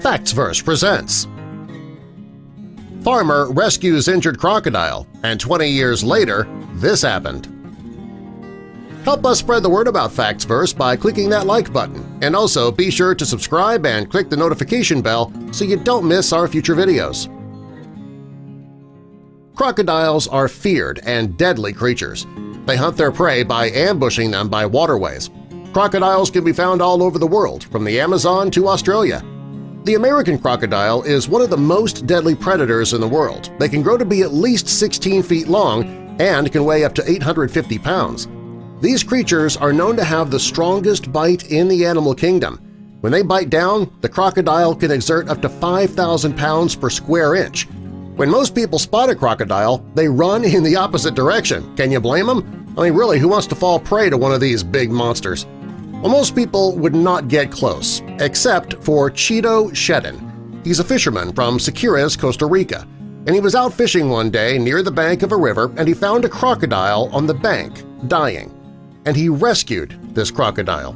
Factsverse presents. Farmer rescues injured crocodile, and 20 years later, this happened. Help us spread the word about Factsverse by clicking that like button, and also be sure to subscribe and click the notification bell so you don't miss our future videos. Crocodiles are feared and deadly creatures. They hunt their prey by ambushing them by waterways. Crocodiles can be found all over the world, from the Amazon to Australia. The American crocodile is one of the most deadly predators in the world. They can grow to be at least 16 feet long and can weigh up to 850 pounds. These creatures are known to have the strongest bite in the animal kingdom. When they bite down, the crocodile can exert up to 5,000 pounds per square inch. When most people spot a crocodile, they run in the opposite direction. Can you blame them? I mean, really, who wants to fall prey to one of these big monsters? Well, most people would not get close, except for Cheeto Shedden. He's a fisherman from Secures, Costa Rica, and he was out fishing one day near the bank of a river and he found a crocodile on the bank, dying. And he rescued this crocodile.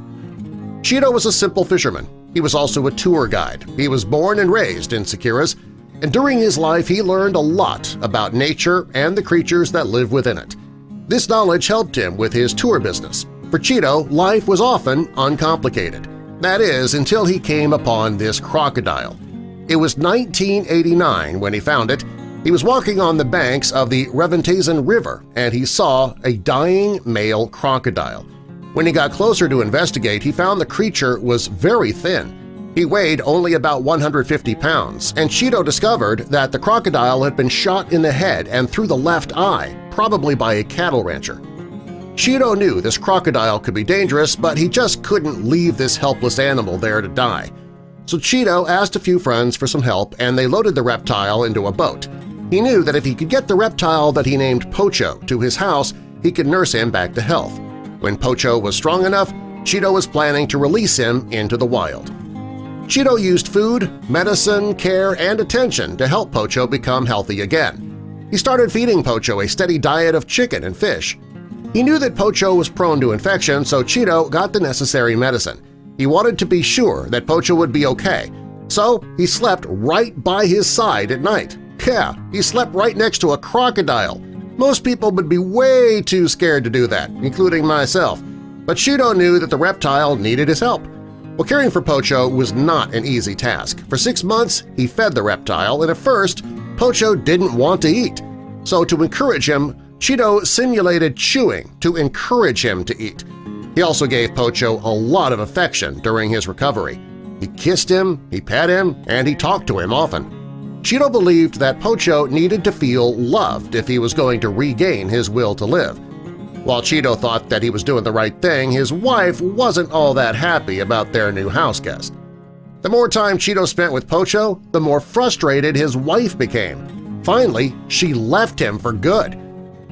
Cheeto was a simple fisherman. He was also a tour guide. He was born and raised in Secures, and during his life he learned a lot about nature and the creatures that live within it. This knowledge helped him with his tour business. For Cheeto, life was often uncomplicated. That is, until he came upon this crocodile. It was 1989 when he found it. He was walking on the banks of the Reventazan River and he saw a dying male crocodile. When he got closer to investigate, he found the creature was very thin. He weighed only about 150 pounds, and Cheeto discovered that the crocodile had been shot in the head and through the left eye, probably by a cattle rancher. Cheeto knew this crocodile could be dangerous, but he just couldn't leave this helpless animal there to die. So Cheeto asked a few friends for some help and they loaded the reptile into a boat. He knew that if he could get the reptile that he named Pocho to his house, he could nurse him back to health. When Pocho was strong enough, Cheeto was planning to release him into the wild. Cheeto used food, medicine, care, and attention to help Pocho become healthy again. He started feeding Pocho a steady diet of chicken and fish. He knew that Pocho was prone to infection, so Cheeto got the necessary medicine. He wanted to be sure that Pocho would be okay, so he slept right by his side at night. Yeah, he slept right next to a crocodile. Most people would be way too scared to do that, including myself. But Cheeto knew that the reptile needed his help. Well, caring for Pocho was not an easy task. For 6 months, he fed the reptile, and at first, Pocho didn't want to eat. So to encourage him, Cheeto simulated chewing to encourage him to eat. He also gave Pocho a lot of affection during his recovery. He kissed him, he pet him, and he talked to him often. Cheeto believed that Pocho needed to feel loved if he was going to regain his will to live. While Cheeto thought that he was doing the right thing, his wife wasn't all that happy about their new house guest. The more time Cheeto spent with Pocho, the more frustrated his wife became. Finally, she left him for good.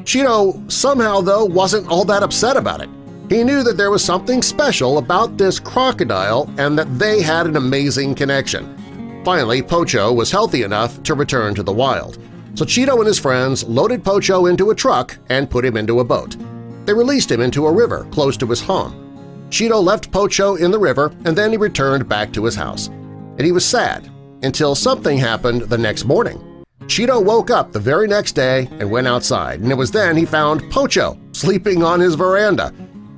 Cheeto somehow, though, wasn't all that upset about it. He knew that there was something special about this crocodile and that they had an amazing connection. Finally, Pocho was healthy enough to return to the wild. So Cheeto and his friends loaded Pocho into a truck and put him into a boat. They released him into a river close to his home. Cheeto left Pocho in the river and then he returned back to his house. And he was sad until something happened the next morning. Cheeto woke up the very next day and went outside, and it was then he found Pocho sleeping on his veranda.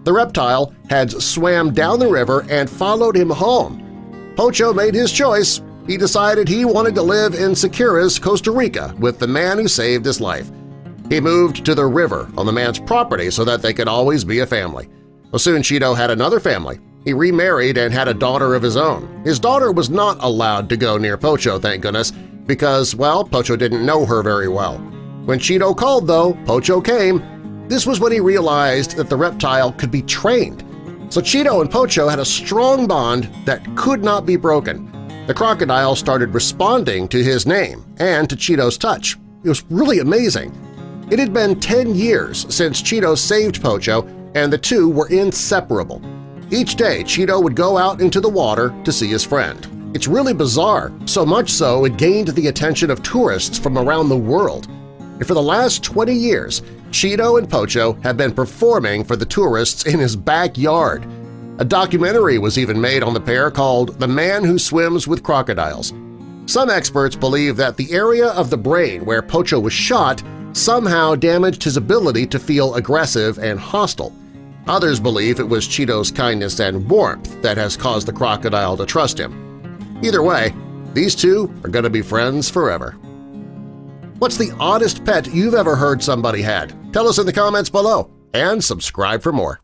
The reptile had swam down the river and followed him home. Pocho made his choice. He decided he wanted to live in Secures, Costa Rica with the man who saved his life. He moved to the river on the man's property so that they could always be a family. Well, soon Cheeto had another family. He remarried and had a daughter of his own. His daughter was not allowed to go near Pocho, thank goodness, because, well, Pocho didn't know her very well. When Cheeto called, though, Pocho came. This was when he realized that the reptile could be trained. So Cheeto and Pocho had a strong bond that could not be broken. The crocodile started responding to his name and to Cheeto's touch. It was really amazing. It had been 10 years since Cheeto saved Pocho, and the two were inseparable. Each day, Cheeto would go out into the water to see his friend. It's really bizarre, so much so it gained the attention of tourists from around the world. And for the last 20 years, Cheeto and Pocho have been performing for the tourists in his backyard. A documentary was even made on the pair called The Man Who Swims with Crocodiles. Some experts believe that the area of the brain where Pocho was shot somehow damaged his ability to feel aggressive and hostile. Others believe it was Cheeto's kindness and warmth that has caused the crocodile to trust him. Either way, these two are going to be friends forever. What's the oddest pet you've ever heard somebody had? Tell us in the comments below and subscribe for more.